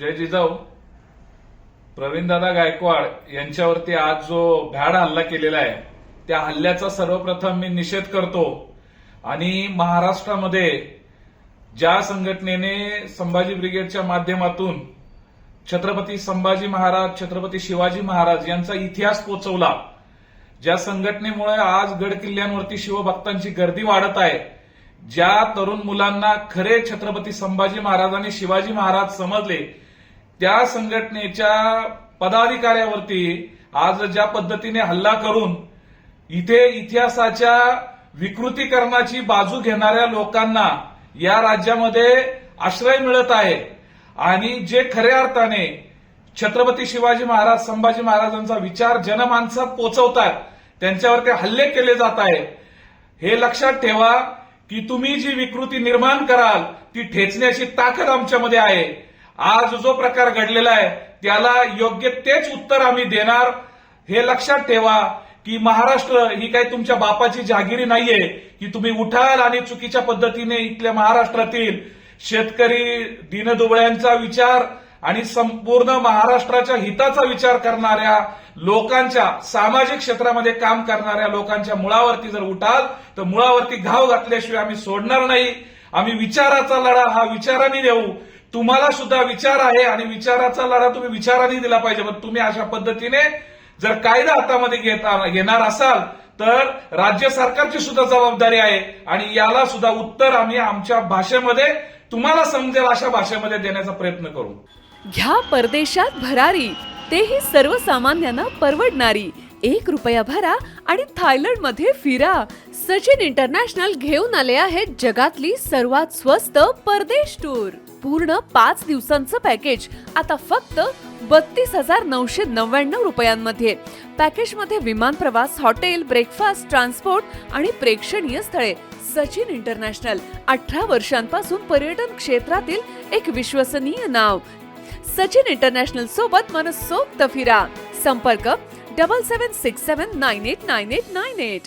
जय जिजाऊ. प्रवीणदादा गायकवाड यांच्यावरती आज जो भ्याड हल्ला केलेला आहे त्या हल्ल्याचा सर्वप्रथम मी निषेध करतो. आणि महाराष्ट्रामध्ये ज्या संघटनेने संभाजी ब्रिगेडच्या माध्यमातून छत्रपती संभाजी महाराज, छत्रपती शिवाजी महाराज यांचा इतिहास पोचवला, ज्या संघटनेमुळे आज गड किल्ल्यांवरती शिवभक्तांची गर्दी वाढत आहे, ज्या तरुण मुलांना खरे छत्रपती संभाजी महाराज आणि शिवाजी महाराज समजले, त्या संघटनेच्या पदाधिकाऱ्यावरती आज ज्या पद्धतीने हल्ला करून इथे इतिहासाच्या विकृतीकरणाची बाजू घेणाऱ्या लोकांना या राज्यामध्ये आश्रय मिळत आहे आणि जे खऱ्या अर्थाने छत्रपती शिवाजी महाराज, संभाजी महाराजांचा विचार जनमानसात पोहोचवतात त्यांच्यावरती हल्ले केले जात आहे. हे लक्षात ठेवा की तुम्ही जी विकृती निर्माण कराल ती ठेचण्याची ताकद आमच्यामध्ये आहे. आज जो प्रकार घडलेला आहे त्याला योग्य तेच उत्तर आम्ही देणार. हे लक्षात ठेवा की महाराष्ट्र ही काही तुमच्या बापाची जहागिरी नाहीये की तुम्ही उठाल आणि चुकीच्या पद्धतीने इथल्या महाराष्ट्रातील शेतकरी, दीनदुबळ्यांचा विचार आणि संपूर्ण महाराष्ट्राच्या हिताचा विचार करणाऱ्या लोकांच्या, सामाजिक क्षेत्रामध्ये काम करणाऱ्या लोकांच्या मुळावरती जर उठाल तर मुळावरती घाव घातल्याशिवाय आम्ही सोडणार नाही. आम्ही विचाराचा लढा हा विचाराने देऊ. तुम्हाला सुद्धा विचार आहे आणि विचाराचा लढा तुम्ही विचाराने दिला पाहिजे. पण तुम्ही अशा पद्धतीने जर कायदा हातामध्ये घेणार असाल तर राज्य सरकारची सुद्धा जबाबदारी आहे आणि याला सुद्धा उत्तर आम्ही आमच्या भाषेमध्ये, तुम्हाला समजेल अशा भाषेमध्ये देण्याचा प्रयत्न करू. घ्या परदेशात भरारी, तेही सर्वसामान्यांना परवडणारी. 1 रुपया भरा आणि थायलंडमध्ये फिरा. सचिन इंटरनॅशनल घेऊन आले आहेत जगातली सर्वात स्वस्त परदेश टूर. पूर्ण 5 दिवसांचं पॅकेज आता फक्त 32,999 रुपयांमध्ये. पॅकेजमध्ये विमान प्रवास, हॉटेल, ब्रेकफास्ट, ट्रान्सपोर्ट आणि प्रेक्षणीय स्थळे. सचिन इंटरनॅशनल 18 वर्षांपासून पर्यटन क्षेत्रातील एक विश्वसनीय नाव. सचिन इंटरनॅशनल सोबत मनसोक्त फिरा. संपर्क 7767989898.